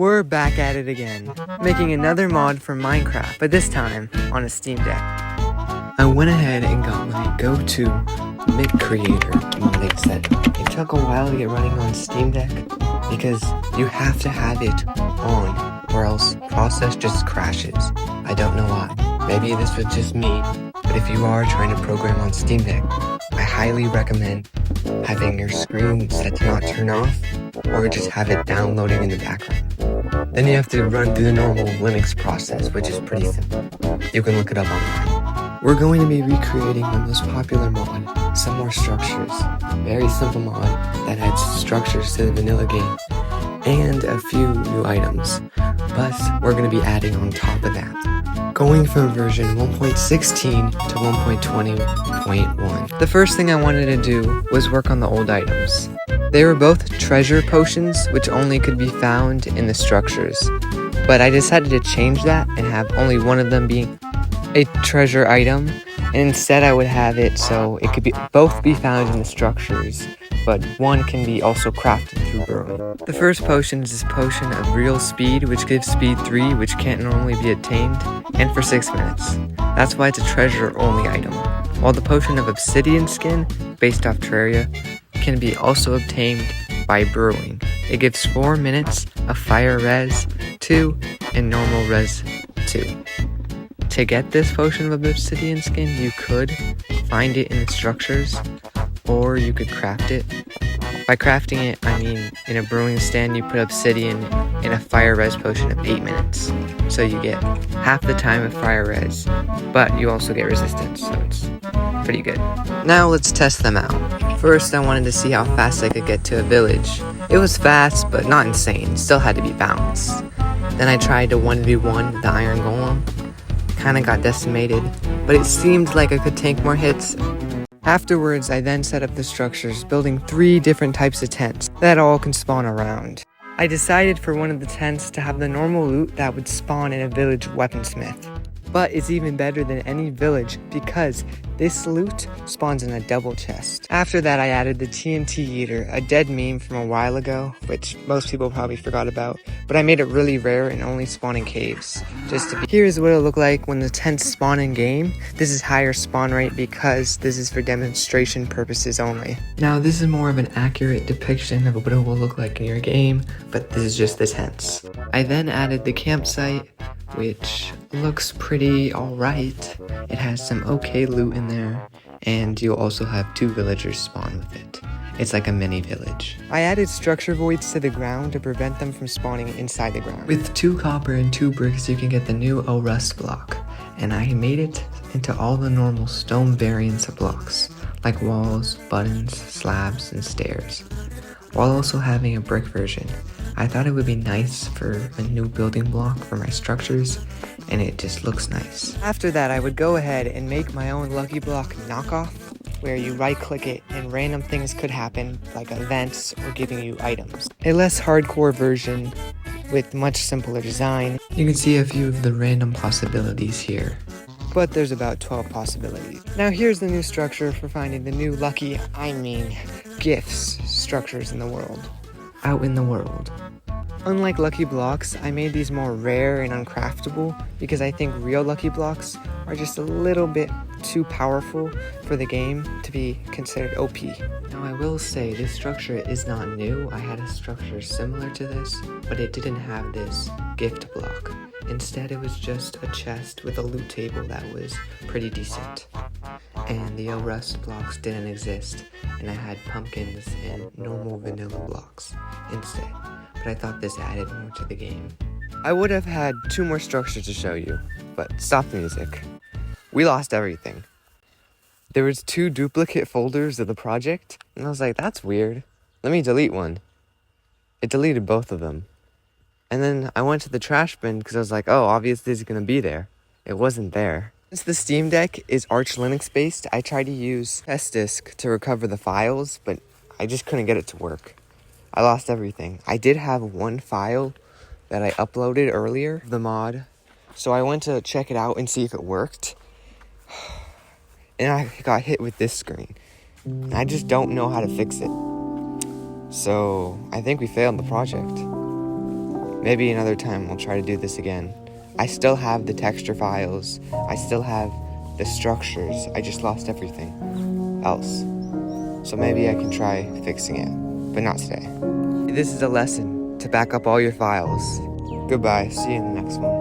We're back at it again, making another mod for Minecraft, but this time on a Steam Deck. I went ahead and got my go-to Mid Creator modding setup. It took a while to get running on Steam Deck because you have to have it on or else process just crashes. I don't know why. Maybe this was just me, but if you are trying to program on Steam Deck, I highly recommend having your screen set to not turn off or just have it downloading in the background. Then you have to run through the normal Linux process, which is pretty simple. You can look it up online. We're going to be recreating the most popular mod, Some More Structures. Very simple mod that adds structures to the vanilla game and a few new items. But we're going to be adding on top of that, going from version 1.16 to 1.20.1. The first thing I wanted to do was work on the old items. They were both treasure potions, which only could be found in the structures. But I decided to change that and have only one of them being a treasure item. And instead I would have it so it could both be found in the structures, but one can be also crafted through brewing. The first potion is this potion of real speed, which gives speed 3, which can't normally be attained, and for 6 minutes. That's why it's a treasure only item. While the potion of obsidian skin, based off Terraria, can be also obtained by brewing. It gives 4 minutes of fire res 2 and normal res 2. To get this potion of obsidian skin, you could find it in the structures, or you could craft it. By crafting it, I mean in a brewing stand you put obsidian in a fire res potion of 8 minutes. So you get half the time of fire res, but you also get resistance, so it's pretty good. Now let's test them out. First, I wanted to see how fast I could get to a village. It was fast, but not insane. Still had to be balanced. Then I tried to 1v1 the iron golem. Kinda got decimated, but it seemed like I could tank more hits. Afterwards, I then set up the structures, building 3 different types of tents that all can spawn around. I decided for one of the tents to have the normal loot that would spawn in a village weaponsmith. But it's even better than any village because this loot spawns in a double chest. After that, I added the TNT Eater, a dead meme from a while ago, which most people probably forgot about, but I made it really rare and only spawn in caves. Here's what it'll look like when the tents spawn in game. This is higher spawn rate because this is for demonstration purposes only. Now this is more of an accurate depiction of what it will look like in your game, but this is just the tents. I then added the campsite, which looks pretty alright. It has some okay loot in there, and you'll also have 2 villagers spawn with it. It's like a mini village. I added structure voids to the ground to prevent them from spawning inside the ground. With 2 copper and 2 bricks, you can get the new rust block, and I made it into all the normal stone variants of blocks, like walls, buttons, slabs, and stairs, while also having a brick version. I thought it would be nice for a new building block for my structures, and it just looks nice. After that, I would go ahead and make my own Lucky Block knockoff, where you right-click it and random things could happen, like events or giving you items. A less hardcore version with much simpler design. You can see a few of the random possibilities here, but there's about 12 possibilities. Now here's the new structure for finding the new gifts structures in the world. Out in the world. Unlike Lucky Blocks, I made these more rare and uncraftable because I think real Lucky Blocks are just a little bit too powerful for the game to be considered OP. Now I will say this structure is not new. I had a structure similar to this, but it didn't have this gift block. Instead, it was just a chest with a loot table that was pretty decent. And the rust blocks didn't exist, and I had pumpkins and normal vanilla blocks instead. But I thought this added more to the game. I would have had 2 more structures to show you, but stop the music. We lost everything. There was 2 duplicate folders of the project, and I was like, that's weird. Let me delete one. It deleted both of them. And then I went to the trash bin because I was like, oh, obviously it's gonna be there. It wasn't there. Since the Steam Deck is Arch Linux based, I tried to use SDisk to recover the files, but I just couldn't get it to work. I lost everything. I did have 1 file that I uploaded earlier, the mod, so I went to check it out and see if it worked. And I got hit with this screen. I just don't know how to fix it. So I think we failed the project. Maybe another time we'll try to do this again. I still have the texture files. I still have the structures. I just lost everything else. So maybe I can try fixing it, but not today. This is a lesson to back up all your files. Goodbye, see you in the next one.